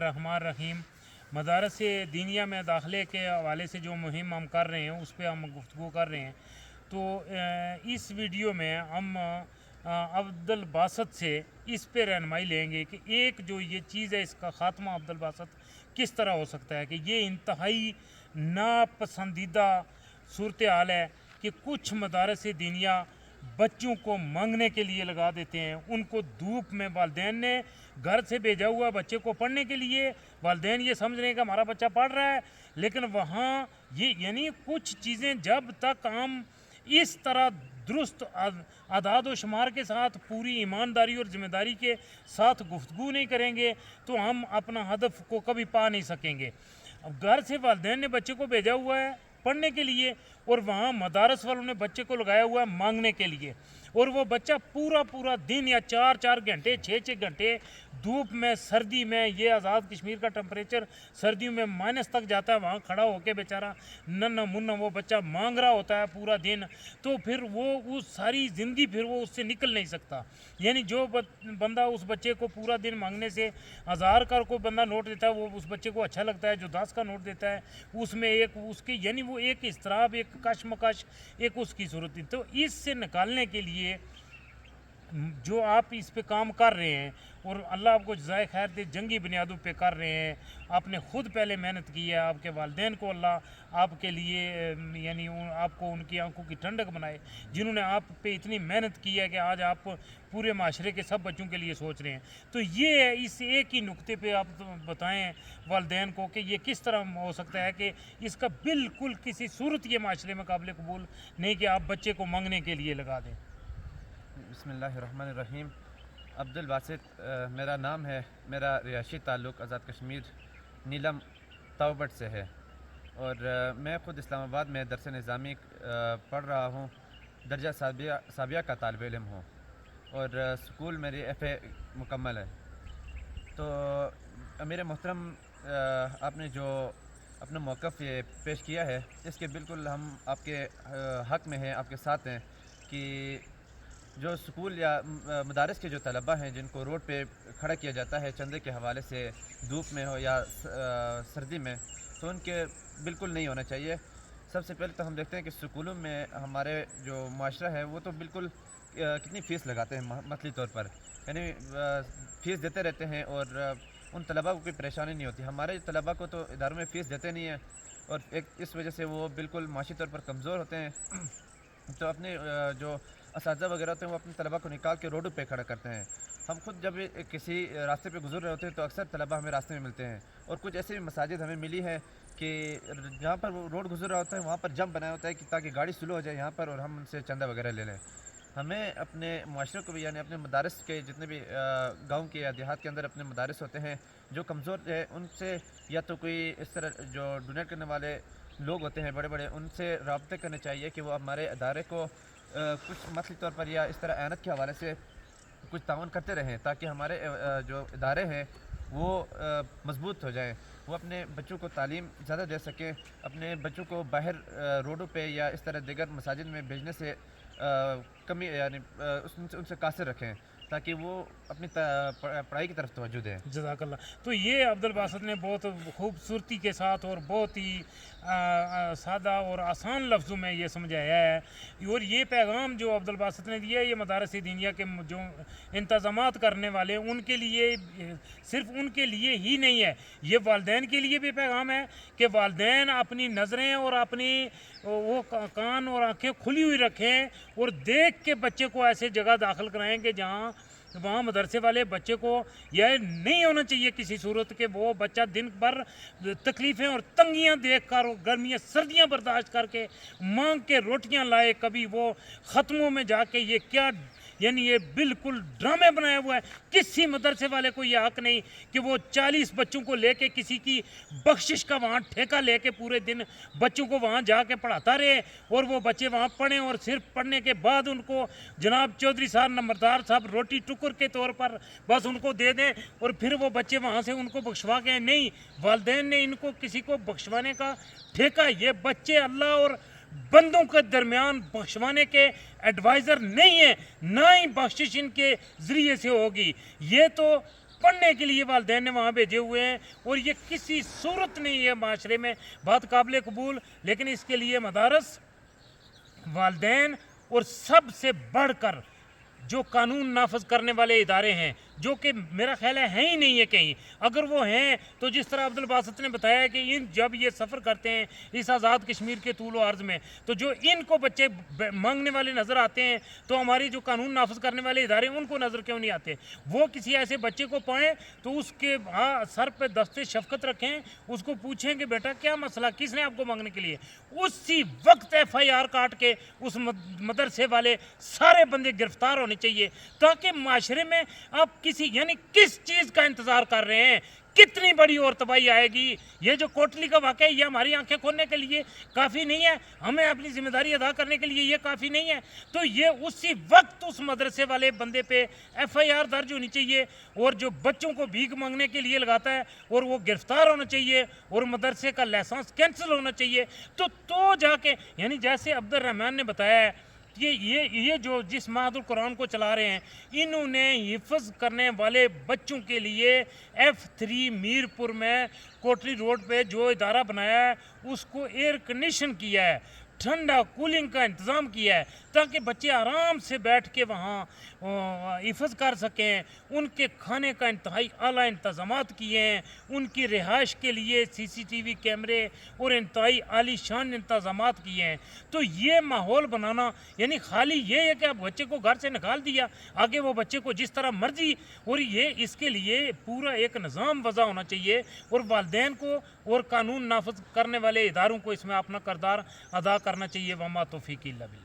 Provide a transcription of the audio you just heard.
बिस्मिल्लाहिर्रहमानिर्रहीम मदारस दीनिया में दाखिले के हवाले से जो मुहिम हम कर रहे हैं उस पर हम गुफ्तगू कर रहे हैं। तो इस वीडियो में हम अब्दुल बासत से इस पे रहनुमाई लेंगे कि एक जो ये चीज़ है इसका ख़ात्मा अब्दुल बासत किस तरह हो सकता है कि ये इंतहाई नापसंदीदा सूरत हाल है कि कुछ मदारस दीनिया बच्चों को मांगने के लिए लगा देते हैं। उनको धूप में वालिदैन ने घर से भेजा हुआ बच्चे को पढ़ने के लिए, वालिदैन ये समझ रहे हैं कि हमारा बच्चा पढ़ रहा है, लेकिन वहाँ ये यानी कुछ चीज़ें जब तक हम इस तरह दुरुस्त आदाद व शुमार के साथ पूरी ईमानदारी और ज़िम्मेदारी के साथ गुफ्तगू नहीं करेंगे तो हम अपना हदफ को कभी पा नहीं सकेंगे। अब घर से वालिदैन ने बच्चे को भेजा हुआ है पढ़ने के लिए और वहाँ मदारस वालों ने बच्चे को लगाया हुआ है मांगने के लिए, और वो बच्चा पूरा दिन या 4 घंटे 6 घंटे धूप में सर्दी में, ये आज़ाद कश्मीर का टेम्परेचर सर्दियों में माइनस तक जाता है, वहाँ खड़ा होकर बेचारा नन्ना मुन्ना वो बच्चा मांग रहा होता है पूरा दिन। तो फिर वो सारी ज़िंदगी फिर वो उससे निकल नहीं सकता। यानी जो बंदा उस बच्चे को पूरा दिन मांगने से 1000 का को बंदा नोट देता है वो उस बच्चे को अच्छा लगता है, जो 10 का नोट देता है उसमें एक उसकी यानी वो एक इस्तराब, एक कशमकश, एक उसकी सूरत। तो इससे निकालने के लिए जो आप इस पे काम कर रहे हैं और अल्लाह आपको जज़ाए खैर दे, जंगी बुनियादों पे कर रहे हैं, आपने ख़ुद पहले मेहनत की है, आपके वालिदैन को अल्लाह आपके लिए यानी आपको उनकी आंखों की ठंडक बनाए जिन्होंने आप पे इतनी मेहनत की है कि आज आप पूरे माशरे के सब बच्चों के लिए सोच रहे हैं। तो ये है, इस एक ही नुक्ते पे आप बताएं वालिदैन को कि ये किस तरह हो सकता है कि इसका बिल्कुल किसी सूरत ये माशरे में काबिल कबूल नहीं कि आप बच्चे को मांगने के लिए लगा दें। बिस्मिल्लाहिर्रहमानिर्रहीम। अब्दुल बासित मेरा नाम है। मेरा रिहायशी ताल्लुक़ आज़ाद कश्मीर नीलम ताउबट से है और मैं ख़ुद इस्लामाबाद में दरस निज़ामी पढ़ रहा हूँ। दर्जा साबिया का तालिब इल्म हूँ और स्कूल मेरी FA मुकम्मल है। तो अमीर मोहतरम, आपने जो अपना मौक़िफ़ ये पेश किया है इसके बिल्कुल हम आपके हक़ में हैं, आपके साथ हैं कि जो स्कूल या मदारस के जो तलबा हैं जिनको रोड पे खड़ा किया जाता है चंदे के हवाले से, धूप में हो या सर्दी में, तो उनके बिल्कुल नहीं होना चाहिए। सबसे पहले तो हम देखते हैं कि स्कूलों में हमारे जो माशरा है वो तो बिल्कुल कितनी फ़ीस लगाते हैं मंथली तौर पर, यानी फ़ीस देते रहते हैं और उन तलबा को कोई परेशानी नहीं होती। हमारे तलबा को तो इदारों में फ़ीस देते नहीं हैं और एक इस वजह से वो बिल्कुल माशी तौर पर कमज़ोर होते हैं। तो अपने जो असातिज़ा वगैरह होते हैं वो अपने तलबा को निकाल के रोडों पे खड़ा करते हैं। हम खुद जब किसी रास्ते पे गुजर रहे होते हैं तो अक्सर तलबा हमें रास्ते में मिलते हैं और कुछ ऐसी भी मसाजिद हमें मिली है कि जहाँ पर वो रोड गुजर रहा होता है वहाँ पर जंप बनाया होता है कि ताकि गाड़ी स्लो हो जाए यहाँ पर और हम उनसे चंदा वगैरह ले लें। हमें अपने माशरे को भी, यानी अपने मदारस के जितने भी गाँव के या देहात के अंदर अपने मदारस होते हैं जो कमज़ोर है उनसे, या तो कोई इस तरह जो डोनेट करने वाले लोग होते हैं बड़े बड़े, उनसे रब्ते करने चाहिए कि वो हमारे अदारे को कुछ मसली तौर पर या इस तरह ऐनत के हवाले से कुछ ताउन करते रहें ताकि हमारे जो इदारे हैं वो मजबूत हो जाएं, वो अपने बच्चों को तालीम ज़्यादा दे सकें, अपने बच्चों को बाहर रोडों पे या इस तरह दीगर मसाजिद में भेजने से कमी यानी उनसे कासिर रखें ताकि वो अपनी पढ़ाई की तरफ तवज्जो दें। जज़ाकल्लाह। तो ये अब्दुल बासित ने बहुत खूबसूरती के साथ और बहुत ही सादा और आसान लफ्ज़ों में ये समझाया है, और ये पैगाम जो अब्दुल बासित ने दिया है ये मदारस दीनिया के जो इंतज़ामात करने वाले उनके लिए, सिर्फ उनके लिए ही नहीं है, ये वालिदैन के लिए भी पैगाम है कि वालिदैन अपनी नज़रें और अपनी वो कान और आँखें खुली हुई रखें और देख के बच्चे को ऐसे जगह दाखिल कराएँ कि जहाँ वहाँ मदरसे वाले बच्चे को यह नहीं होना चाहिए किसी सूरत के वो बच्चा दिन भर तकलीफ़ें और तंगियाँ देख कर और गर्मियाँ सर्दियाँ बर्दाश्त करके मांग के रोटियाँ लाए, कभी वो ख़त्मों में जाके ये क्या, यानी ये बिल्कुल ड्रामे बनाया हुआ है। किसी मदरसे वाले को ये हक़ नहीं कि वो 40 बच्चों को लेके किसी की बख्शिश का वहाँ ठेका लेके पूरे दिन बच्चों को वहाँ जाके पढ़ाता रहे और वो बच्चे वहाँ पढ़ें और सिर्फ पढ़ने के बाद उनको जनाब चौधरी साहब नंबरदार साहब रोटी टुकर के तौर पर बस उनको दे दें और फिर वो बच्चे वहाँ से उनको बख्शवा के, नहीं, वालिदैन ने इनको किसी को बख्शवाने का ठेका, ये बच्चे अल्लाह और बंदों के दरमियान बख्शवाने के एडवाइज़र नहीं है, ना ही बख्शिश इनके ज़रिए से होगी। ये तो पढ़ने के लिए वालिदैन ने वहाँ भेजे हुए हैं, और ये किसी सूरत नहीं है माशरे में बात काबिल कबूल। लेकिन इसके लिए मदारस, वालिदैन और सबसे बढ़कर जो कानून नाफज करने वाले इदारे हैं, जो कि मेरा ख्याल है ही नहीं है कहीं। अगर वो हैं तो जिस तरह अब्दुल बासित ने बताया कि इन जब ये सफ़र करते हैं इस आज़ाद कश्मीर के तूल अर्ज़ में, तो जो इनको बच्चे मांगने वाले नज़र आते हैं, तो हमारी जो कानून नाफज करने वाले इदारे उनको नज़र क्यों नहीं आते? वो किसी ऐसे बच्चे को पाएँ तो उसके सर पे दस्ते शफकत रखें, उसको पूछें कि बेटा क्या मसला, किसने आपको मांगने के लिए, उसी वक्त FIR काट के उस मदरसे वाले सारे बंदे गिरफ्तार होने चाहिए, ताकि माशरे में आप किसी यानी किस चीज़ का इंतज़ार कर रहे हैं? कितनी बड़ी और तबाही आएगी? ये जो कोटली का वाक़या है ये हमारी आंखें खोलने के लिए काफ़ी नहीं है, हमें अपनी जिम्मेदारी अदा करने के लिए ये काफ़ी नहीं है। तो ये उसी वक्त उस मदरसे वाले बंदे पे FIR दर्ज होनी चाहिए, और जो बच्चों को भीख मांगने के लिए लगाता है और वो गिरफ्तार होना चाहिए, और मदरसे का लाइसेंस कैंसिल होना चाहिए। तो जाके यानी जैसे अब्दुल रहमान ने बताया है, ये जो जिस महदुल कुरान को चला रहे हैं, इन्होंने हिफ्ज़ करने वाले बच्चों के लिए F3 मीरपुर में कोटली रोड पे जो इदारा बनाया है उसको एयर कंडीशन किया है, ठंडा कूलिंग का इंतज़ाम किया है, ताकि बच्चे आराम से बैठ के वहाँ हिफ़्ज़ कर सकें। उनके खाने का इंतहाई आला इंतज़ामात किए हैं, उनकी रिहाइश के लिए CCTV कैमरे और इंतहाई आलीशान इंतज़ामात किए हैं। तो ये माहौल बनाना यानी खाली ये है कि आप बच्चे को घर से निकाल दिया, आगे वो बच्चे को जिस तरह मर्जी, और ये इसके लिए पूरा एक निज़ाम वज़ा होना चाहिए, और वालिदैन को और कानून नाफज करने वाले इदारों को इसमें अपना किरदार अदा करना चाहिए। वमा तौफीक इल्ला बिल्लाह।